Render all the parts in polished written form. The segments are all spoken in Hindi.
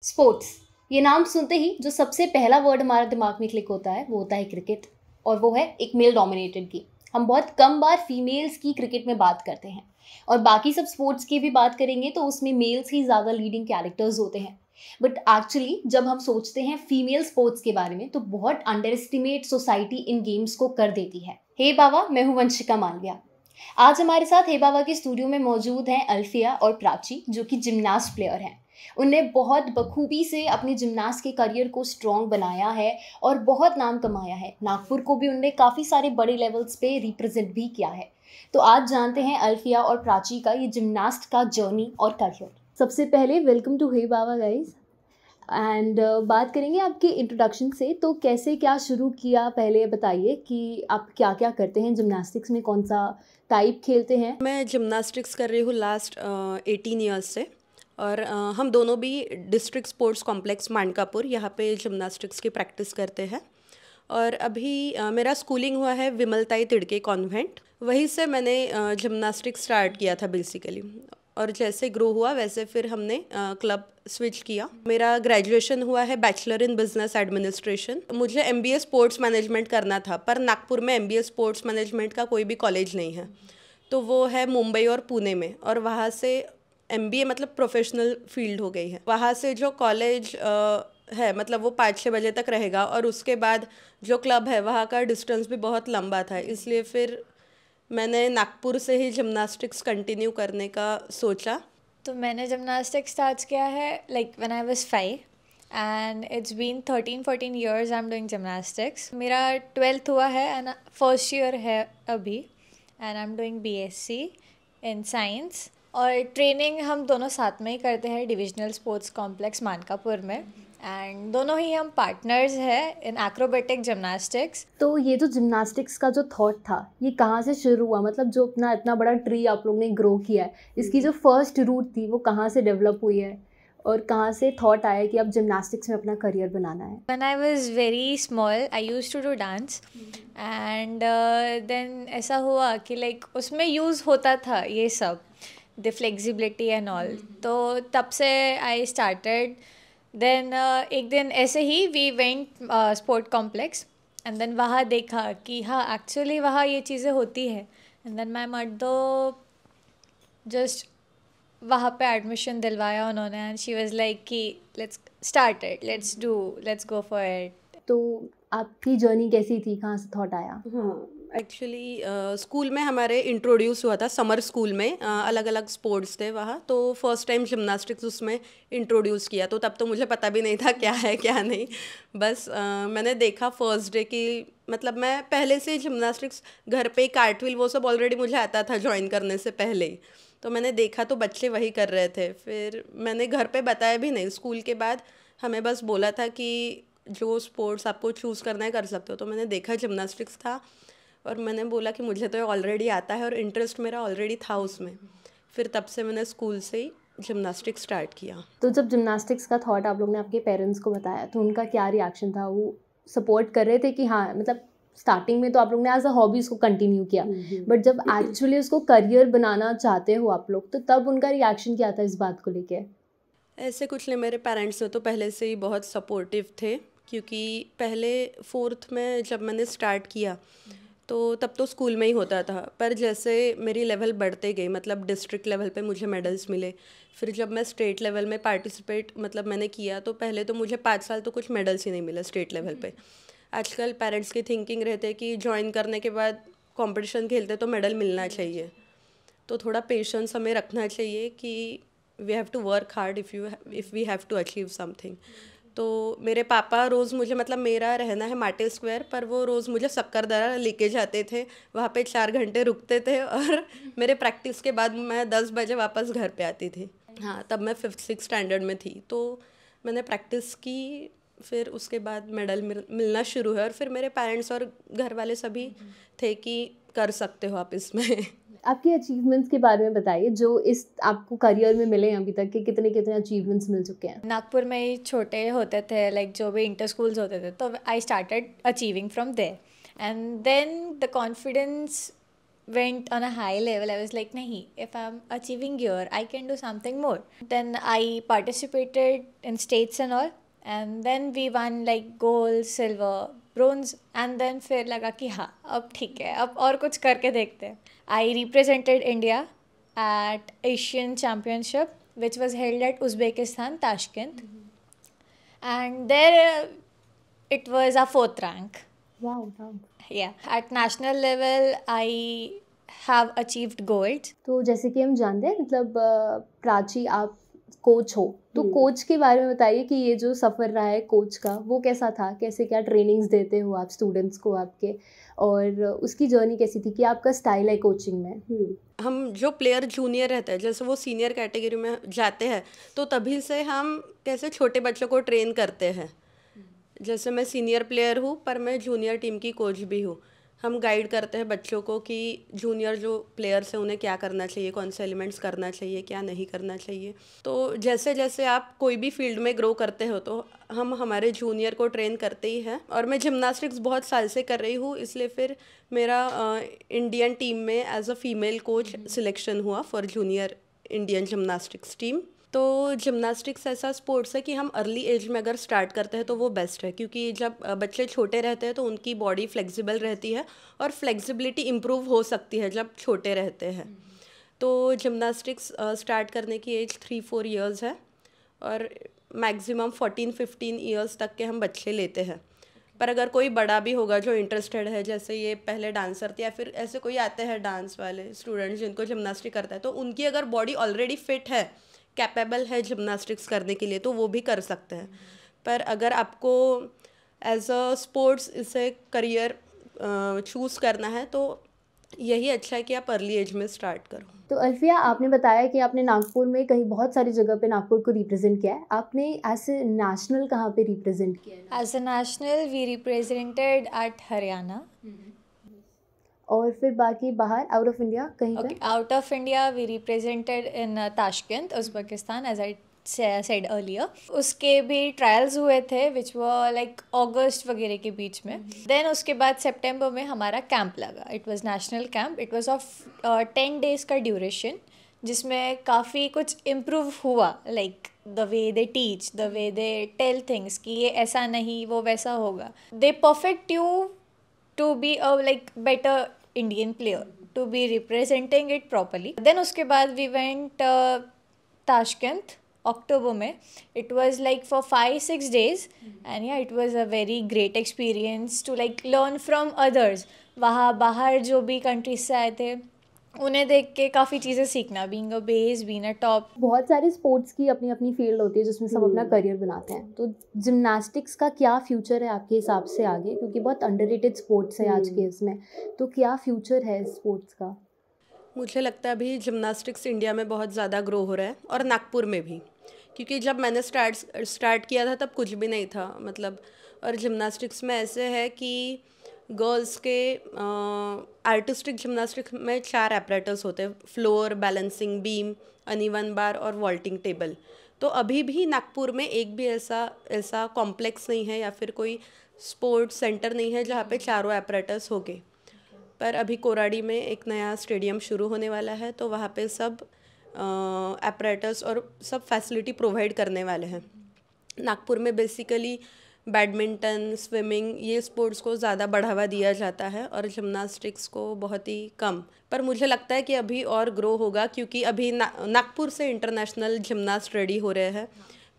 स्पोर्ट्स, ये नाम सुनते ही जो सबसे पहला वर्ड हमारे दिमाग में क्लिक होता है वो होता है क्रिकेट। और वो है एक मेल डोमिनेटेड गेम। हम बहुत कम बार फीमेल्स की क्रिकेट में बात करते हैं। और बाकी सब स्पोर्ट्स की भी बात करेंगे तो उसमें मेल्स ही ज़्यादा लीडिंग कैरेक्टर्स होते हैं। बट एक्चुअली जब हम सोचते हैं फीमेल स्पोर्ट्स के बारे में तो बहुत under estimate society in games को कर देती है। हे बाबा, मैं हूँ वंशिका मालविया। आज हमारे साथ हे बाबा के स्टूडियो में मौजूद हैं अल्फिया और प्राची, जो कि जिम्नास्ट प्लेयर हैं। उनने बहुत बखूबी से अपने जिम्नास्ट के करियर को स्ट्रॉन्ग बनाया है और बहुत नाम कमाया है। नागपुर को भी उनने काफ़ी सारे बड़े लेवल्स पे रिप्रेजेंट भी किया है। तो आज जानते हैं अल्फिया और प्राची का ये जिम्नास्ट का जर्नी और करियर। सबसे पहले वेलकम टू हे बाबा गाइज। एंड बात करेंगे आपके इंट्रोडक्शन से, तो कैसे क्या शुरू किया पहले बताइए कि आप क्या क्या करते हैं जिम्नास्टिक्स में, कौन सा टाइप खेलते हैं। मैं जिम्नास्टिक्स कर रही हूँ लास्ट 18 ईयर्स से। और हम दोनों भी डिस्ट्रिक्ट स्पोर्ट्स कॉम्प्लेक्स मानकापुर यहाँ पे जिम्नास्टिक्स की प्रैक्टिस करते हैं। और अभी मेरा स्कूलिंग हुआ है विमलताई तिड़के कॉन्वेंट, वहीं से मैंने जिम्नास्टिक्स स्टार्ट किया था बेसिकली। और जैसे ग्रो हुआ वैसे फिर हमने क्लब स्विच किया। मेरा ग्रेजुएशन हुआ है बैचलर इन बिजनेस एडमिनिस्ट्रेशन। मुझे एमबीए स्पोर्ट्स मैनेजमेंट करना था, पर नागपुर में एमबीए स्पोर्ट्स मैनेजमेंट का कोई भी कॉलेज नहीं है, तो वो है मुंबई और पुणे में। और वहाँ से एमबीए मतलब प्रोफेशनल फील्ड हो गई है। वहाँ से जो कॉलेज है मतलब वो 5-6 बजे तक रहेगा, और उसके बाद जो क्लब है वहाँ का डिस्टेंस भी बहुत लंबा था, इसलिए फिर मैंने नागपुर से ही जिम्नास्टिक्स कंटिन्यू करने का सोचा। तो मैंने जिमनास्टिक्स स्टार्ट किया है like when I was 5 and it's been 13-14 years I am doing gymnastics. मेरा 12th हुआ है एंड फर्स्ट ईयर है अभी, and I am doing BSc in science. और ट्रेनिंग हम दोनों साथ में ही करते हैं डिविजनल स्पोर्ट्स कॉम्प्लेक्स मानकापुर में, एंड दोनों ही हम पार्टनर्स हैं इन एक्रोबेटिक जिमनास्टिक्स। तो ये जो जिम्नास्टिक्स का जो थॉट था ये कहाँ से शुरू हुआ, मतलब जो अपना इतना बड़ा ट्री आप लोग ने ग्रो किया है, इसकी जो फर्स्ट रूट थी वो कहाँ से डेवलप हुई है और कहाँ से थॉट आया कि अब जिम्नास्टिक्स में अपना करियर बनाना है। When I was very small, I used to do dance, and then ऐसा हुआ कि लाइक उसमें यूज़ होता था ये सब, द फ्लेक्सिबिलिटी एंड ऑल। तो तब से आई स्टार्टेड। देन एक दिन ऐसे ही we went sport complex, and then वहाँ देखा कि हाँ एक्चुअली वहाँ ये चीज़ें होती है। एंड देन माई मर्दो जस्ट वहाँ पे एडमिशन दिलवाया उन्होंने, एंड शी वाज लाइक कि let's start it, let's go for it. तो आपकी जर्नी कैसी थी, कहाँ से थॉट आया। हाँ, एक्चुअली स्कूल में हमारे इंट्रोड्यूस हुआ था, समर स्कूल में अलग अलग स्पोर्ट्स थे वहाँ, तो फर्स्ट टाइम जिम्नास्टिक्स उसमें इंट्रोड्यूस किया। तो तब तो मुझे पता भी नहीं था क्या है क्या नहीं, बस मैंने देखा फर्स्ट डे की, मतलब मैं पहले से जिम्नास्टिक्स घर पे कार्टविल वो सब ऑलरेडी मुझे आता था ज्वाइन करने से पहले ही। तो मैंने देखा तो बच्चे वही कर रहे थे, फिर मैंने घर पे बताया भी नहीं। स्कूल के बाद हमें बस बोला था कि जो स्पोर्ट्स आपको चूज़ करना है कर सकते हो। तो मैंने देखा जिम्नास्टिक्स था, और मैंने बोला कि मुझे तो ये ऑलरेडी आता है और इंटरेस्ट मेरा ऑलरेडी था उसमें। फिर तब से मैंने स्कूल से ही जिम्नास्टिक्स स्टार्ट किया। तो जब जिम्नास्टिक्स का थॉट आप लोग ने आपके पेरेंट्स को बताया तो उनका क्या रिएक्शन था, वो सपोर्ट कर रहे थे कि हाँ, मतलब स्टार्टिंग में तो आप लोग ने एज अ हॉबी उसको कंटिन्यू किया, बट जब एक्चुअली उसको करियर बनाना चाहते हो आप लोग तो तब उनका रिएक्शन क्या था इस बात को लेके। ऐसे कुछ नहीं, मेरे पेरेंट्स ने तो पहले से ही बहुत सपोर्टिव थे, क्योंकि पहले 4th में जब मैंने स्टार्ट किया तो तब तो स्कूल में ही होता था, पर जैसे मेरी लेवल बढ़ते गई, मतलब डिस्ट्रिक्ट लेवल पे मुझे मेडल्स मिले, फिर जब मैं स्टेट लेवल में पार्टिसिपेट मतलब मैंने किया, तो पहले तो मुझे 5 साल तो कुछ मेडल्स ही नहीं मिले स्टेट लेवल पे। आजकल पेरेंट्स की थिंकिंग रहते कि ज्वाइन करने के बाद कंपटीशन खेलते तो मेडल मिलना चाहिए, तो थोड़ा पेशेंस हमें रखना चाहिए कि we have to work hard if we have to achieve something. तो मेरे पापा रोज़ मुझे, मतलब मेरा रहना है माटे स्क्वायर, पर वो रोज़ मुझे सक्करदरा लेके जाते थे, वहाँ पे 4 घंटे रुकते थे, और मेरे प्रैक्टिस के बाद मैं 10 बजे वापस घर पे आती थी। हाँ, तब मैं 5th-6th स्टैंडर्ड में थी, तो मैंने प्रैक्टिस की, फिर उसके बाद मेडल मिलना शुरू है। और फिर मेरे पेरेंट्स और घर वाले सभी थे कि कर सकते हो आप इसमें। आपके अचीवमेंट्स के बारे में बताइए, जो इस आपको करियर में मिले हैं अभी तक के, कितने कितने अचीवमेंट्स मिल चुके हैं। नागपुर में ही छोटे होते थे लाइक जो भी इंटर स्कूल्स होते थे, तो I started achieving from there, and then the confidence went on a high level, I was like, nahi, if I'm achieving here, I can do something more. Then I participated in states and all, and then we won like gold, silver, bronze, and then फिर लगा कि हाँ अब ठीक है, अब और कुछ करके देखते हैं. I represented India at Asian Championship, which was held at Uzbekistan, Tashkent, and there it was a 4th rank. Wow wow. Yeah, at national level I have achieved gold. तो जैसे कि हम जानते हैं मतलब प्राची आप कोच हो, तो कोच के बारे में बताइए कि ये जो सफ़र रहा है कोच का वो कैसा था, कैसे क्या ट्रेनिंग्स देते हो आप स्टूडेंट्स को आपके, और उसकी जर्नी कैसी थी, कि आपका स्टाइल है कोचिंग में. हम जो प्लेयर जूनियर रहते हैं, जैसे वो सीनियर कैटेगरी में जाते हैं, तो तभी से हम कैसे छोटे बच्चों को ट्रेन करते हैं. जैसे मैं सीनियर प्लेयर हूँ पर मैं जूनियर टीम की कोच भी हूँ. हम गाइड करते हैं बच्चों को कि जूनियर जो प्लेयर्स हैं उन्हें क्या करना चाहिए, कौन से एलिमेंट्स करना चाहिए, क्या नहीं करना चाहिए. तो जैसे जैसे आप कोई भी फील्ड में ग्रो करते हो तो हम हमारे जूनियर को ट्रेन करते ही हैं. और मैं जिम्नास्टिक्स बहुत साल से कर रही हूँ, इसलिए फिर मेरा इंडियन टीम में as a female coach selection हुआ for junior Indian gymnastics team. तो जिम्नास्टिक्स ऐसा स्पोर्ट्स है कि हम अर्ली एज में अगर स्टार्ट करते हैं तो वो बेस्ट है, क्योंकि जब बच्चे छोटे रहते हैं तो उनकी बॉडी फ्लेक्सिबल रहती है और फ्लेक्सिबिलिटी इम्प्रूव हो सकती है जब छोटे रहते हैं. तो जिम्नास्टिक्स स्टार्ट करने की एज 3-4 ईयर्स है और मैक्सिमम 14-15 ईयर्स तक के हम बच्चे लेते हैं. पर अगर कोई बड़ा भी होगा जो इंटरेस्टेड है, जैसे ये पहले डांसर थे या फिर ऐसे कोई आते हैं डांस वाले स्टूडेंट्स जिनको जिम्नास्टिक करता है, तो उनकी अगर बॉडी ऑलरेडी फिट है, कैपेबल है जिम्नास्टिक्स करने के लिए, तो वो भी कर सकते हैं. पर अगर आपको एज अ स्पोर्ट्स इसे करियर चूज़ करना है तो यही अच्छा है कि आप अर्ली एज में स्टार्ट करो. तो अल्फिया, आपने बताया कि आपने नागपुर में कहीं बहुत सारी जगह पे नागपुर को रिप्रेजेंट किया है. आपने एज ए नेशनल कहाँ पे रिप्रेजेंट किया है? As a national, we represented at Haryana. और फिर बाकी बाहर आउट ऑफ इंडिया कहीं पे? Okay, out of India, we represented in Tashkent, Uzbekistan, as I said earlier. उसके भी ट्रायल्स हुए थे which were like अगस्त वगैरह के बीच में. Then उसके बाद सितंबर में हमारा कैंप लगा. It was national camp. It was of 10 days का ड्यूरेशन, जिसमें काफ़ी कुछ इम्प्रूव हुआ, like the way they teach, the way they tell things कि ये ऐसा नहीं वो वैसा होगा. They perfect you to be a like better Indian player, to be representing it properly. Then उसके बाद we went Tashkent अक्टूबर में. It was like for 5-6 days and yeah, it was a very great experience to like learn from others. वहाँ बाहर जो भी कंट्रीज से आए थे उन्हें देख के काफ़ी चीज़ें सीखना, being a base, being a top. बहुत सारे स्पोर्ट्स की अपनी अपनी फील्ड होती है जिसमें सब अपना करियर बनाते हैं. तो जिम्नास्टिक्स का क्या फ्यूचर है आपके हिसाब से आगे, क्योंकि बहुत अंडररेटेड स्पोर्ट्स है आज के इसमें, तो क्या फ्यूचर है स्पोर्ट्स का? मुझे लगता है अभी जिम्नास्टिक्स इंडिया में बहुत ज़्यादा ग्रो हो रहा है और नागपुर में भी, क्योंकि जब मैंने स्टार्ट किया था तब कुछ भी नहीं था मतलब. और जिम्नास्टिक्स में ऐसे है कि गर्ल्स के आर्टिस्टिक जिम्नास्टिक्स में 4 एपरेटर्स होते हैं: फ्लोर, बैलेंसिंग बीम, अनइवन बार और वॉल्टिंग टेबल. तो अभी भी नागपुर में एक भी ऐसा कॉम्प्लेक्स नहीं है या फिर कोई स्पोर्ट्स सेंटर नहीं है जहाँ पे 4 एपरेटर्स हो गए. पर अभी कोराडी में एक नया स्टेडियम शुरू होने वाला है, तो वहाँ पे सब एपरेटर्स और सब फैसिलिटी प्रोवाइड करने वाले हैं. नागपुर में बेसिकली बैडमिंटन, स्विमिंग, ये स्पोर्ट्स को ज़्यादा बढ़ावा दिया जाता है और जिम्नास्टिक्स को बहुत ही कम. पर मुझे लगता है कि अभी और ग्रो होगा, क्योंकि अभी नागपुर से इंटरनेशनल जिम्नास्ट रेडी हो रहे हैं.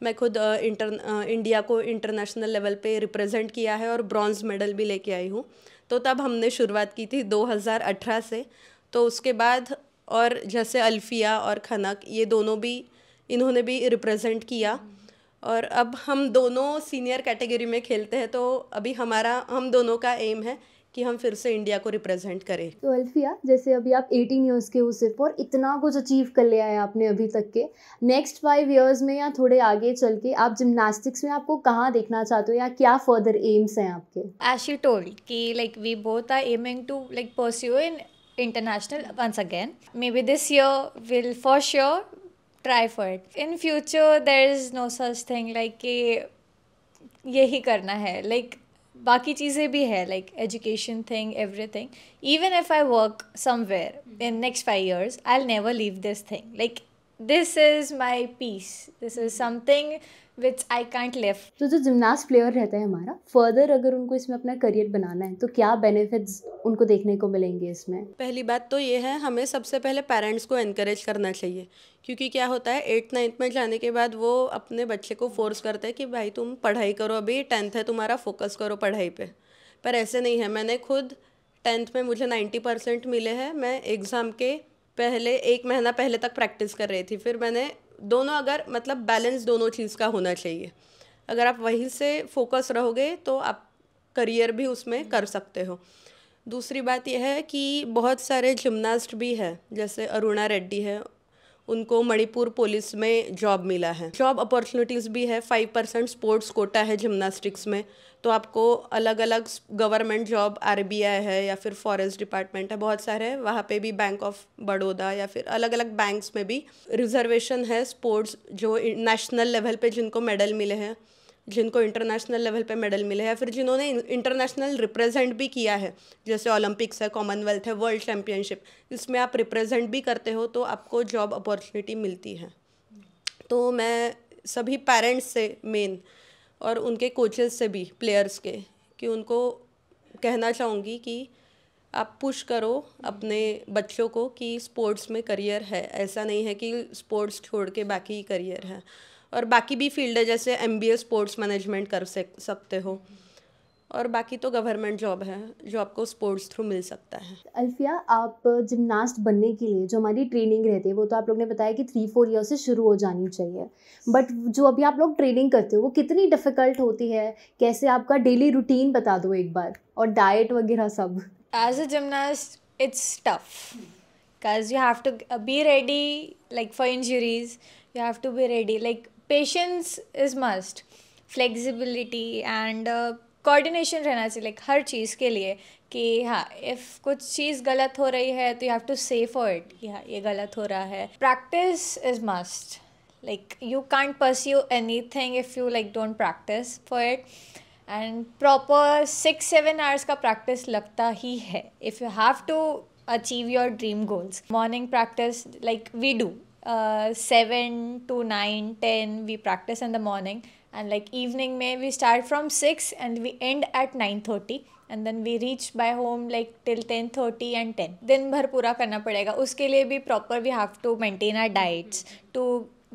मैं खुद इंडिया को इंटरनेशनल लेवल पे रिप्रेजेंट किया है और ब्रॉन्ज़ मेडल भी लेके आई हूँ. तो तब हमने शुरुआत की थी 2018 से. तो उसके बाद और जैसे अल्फिया और खनक, ये दोनों भी, इन्होंने भी रिप्रेजेंट किया और अब हम दोनों सीनियर कैटेगरी में खेलते हैं. तो अभी हम दोनों का एम है कि हम फिर से इंडिया को रिप्रेजेंट करें. तो अल्फिया, जैसे अभी आप 18 ईयर्स के हो सिर्फ और इतना कुछ अचीव कर लिया है आपने अभी तक के, नेक्स्ट 5 ईयर्स में या थोड़े आगे चल के आप जिम्नास्टिक्स में आपको कहाँ देखना चाहते हो या क्या फर्दर एम्स हैं आपके? As she told कि like we both are aiming to like pursue in international once again. Maybe this year we'll for sure try for it. In future there is no such thing like कि यही करना है. Like बाकी चीज़ें भी है like education thing everything. Even if I work somewhere in next 5 years I will never leave this thing. Like this is my peace. This is something which I can't live. तो जो जिमनास्ट प्लेयर रहता है हमारा, फर्दर अगर उनको इसमें अपना करियर बनाना है तो क्या बेनिफिट्स उनको देखने को मिलेंगे इसमें? पहली बात तो ये है, हमें सबसे पहले पेरेंट्स को एनकरेज करना चाहिए, क्योंकि क्या होता है 8th-9th में जाने के बाद वो अपने बच्चे को फोर्स करते हैं कि भाई तुम पढ़ाई करो, अभी 10th है तुम्हारा, फोकस करो पढ़ाई पे. पर ऐसे नहीं है. मैंने खुद 10th में मुझे 90% मिले हैं. मैं एग्ज़ाम के पहले 1 महीना पहले तक प्रैक्टिस कर रही थी. फिर मैंने दोनों, अगर मतलब बैलेंस दोनों चीज़ का होना चाहिए. अगर आप वहीं से फोकस रहोगे तो आप करियर भी उसमें कर सकते हो. दूसरी बात यह है कि बहुत सारे जिमनास्ट भी है, जैसे अरुणा रेड्डी है, उनको मणिपुर पुलिस में जॉब मिला है. जॉब अपॉर्चुनिटीज़ भी है. 5% स्पोर्ट्स कोटा है जिमनास्टिक्स में, तो आपको अलग अलग गवर्नमेंट जॉब, RBI है या फिर फॉरेस्ट डिपार्टमेंट है, बहुत सारे हैं, वहाँ पे भी बैंक ऑफ बड़ौदा या फिर अलग अलग बैंक्स में भी रिजर्वेशन है. स्पोर्ट्स जो नेशनल लेवल पे जिनको मेडल मिले हैं, जिनको इंटरनेशनल लेवल पे मेडल मिले हैं, या फिर जिन्होंने इंटरनेशनल रिप्रेजेंट भी किया है, जैसे ओलंपिक्स है, कॉमनवेल्थ है, वर्ल्ड चैम्पियनशिप, इसमें आप रिप्रेजेंट भी करते हो तो आपको जॉब अपॉर्चुनिटी मिलती है. तो मैं सभी पेरेंट्स से मेन और उनके कोचेस से भी, प्लेयर्स के, कि उनको कहना चाहूँगी कि आप पुश करो अपने बच्चों को कि स्पोर्ट्स में करियर है. ऐसा नहीं है कि स्पोर्ट्स छोड़ के बाकी करियर है. और बाकी भी फील्ड है, जैसे MBA स्पोर्ट्स मैनेजमेंट कर सकते हो, और बाकी तो गवर्नमेंट जॉब है जो आपको स्पोर्ट्स थ्रू मिल सकता है. अल्फिया, आप जिमनास्ट बनने के लिए जो हमारी ट्रेनिंग रहती है वो तो आप लोग ने बताया कि 3-4 ईयर से शुरू हो जानी चाहिए, बट जो अभी आप लोग ट्रेनिंग करते हो वो कितनी डिफ़िकल्ट होती है? कैसे आपका डेली रूटीन बता दो एक बार, और डाइट वगैरह सब. As a gymnast, it's tough because you have to be ready, like for injuries. You have to be ready. Like patience is must, flexibility and coordination रहना चाहिए. Like हर चीज़ के लिए कि हाँ, if कुछ चीज़ गलत हो रही है तो you have to say for it कि हाँ ये गलत हो रहा है. Practice is must. Like you can't pursue anything if you like don't practice for it. And proper 6-7 hours का practice लगता ही है if you have to achieve your dream goals. Morning practice like we do 7 to 9, 10 we practice in the morning, and like evening में we start from 6 and we end at 9:30 and then we reach by home like till 10:30 and 10. दिन भर पूरा करना पड़ेगा. उसके लिए भी proper we have to maintain our diets to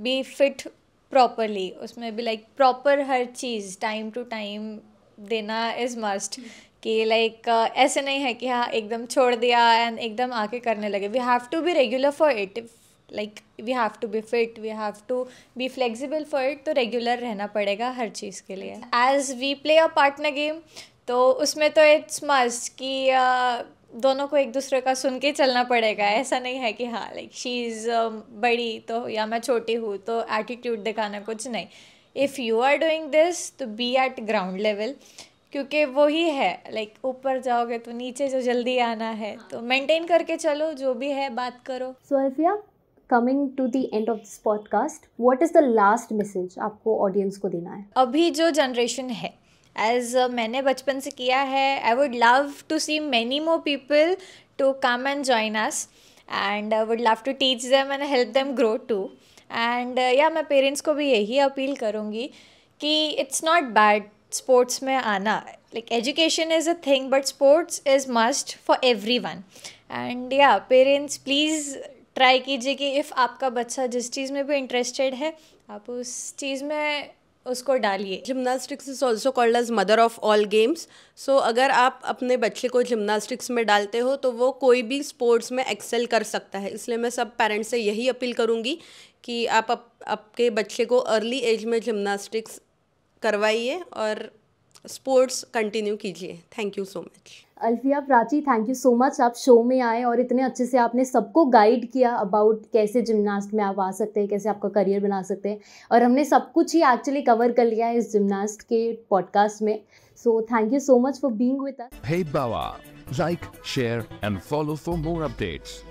be fit properly. उसमें भी लाइक प्रॉपर हर चीज़ टाइम टू टाइम देना इज़ मस्ट. कि लाइक ऐसे नहीं है कि हाँ एकदम छोड़ दिया एंड एकदम आके करने लगे. We have to be regular for it. Like we have to be fit, we have to be flexible for it. तो रेगुलर रहना पड़ेगा हर चीज़ के लिए. As we play a partner game, तो उसमें तो इट्स मस्ट कि दोनों को एक दूसरे का सुन के चलना पड़ेगा. ऐसा नहीं है कि हाँ लाइक शी इज़ बड़ी तो या मैं छोटी हूँ तो एटीट्यूड दिखाना, कुछ नहीं. If you are doing this तो बी एट ग्राउंड लेवल, क्योंकि वही है लाइक ऊपर जाओगे तो नीचे जो जल्दी आना है, तो मेंटेन करके चलो, जो भी है बात करो. So Alfiya, coming to the end of this podcast, what is the last message आपको ऑडियंस को देना है? अभी जो जनरेशन है, एज मैंने बचपन से किया है, I would love to see many more people to come and join us, and I would love to teach them and help them grow too. And या मैं पेरेंट्स को भी यही अपील करूँगी कि इट्स नॉट बैड स्पोर्ट्स में आना. Like education is a thing but sports is must for every one. And या पेरेंट्स प्लीज़ ट्राई कीजिए कि इफ़ आपका बच्चा जिस चीज़ में भी इंटरेस्टेड है आप उस चीज़ में उसको डालिए. Gymnastics is also called as mother of all games. So अगर आप अपने बच्चे को जिमनास्टिक्स में डालते हो तो वो कोई भी स्पोर्ट्स में एक्सेल कर सकता है. इसलिए मैं सब पेरेंट्स से यही अपील करूँगी कि आप आपके बच्चे को अर्ली एज में जिमनास्टिक्स करवाइए और स्पोर्ट्स कंटिन्यू कीजिए. Thank you so much. Alfiya, Prachi, thank you so much. आप शो में आए और इतने अच्छे से आपने सबको गाइड किया अबाउट कैसे जिमनास्ट में आप आ सकते हैं, कैसे आपका करियर बना सकते हैं, और हमने सब कुछ ही एक्चुअली कवर कर लिया है इस जिमनास्ट के पॉडकास्ट में. So thank you so much for being with us. Hey Bawa, like, share and follow for more updates.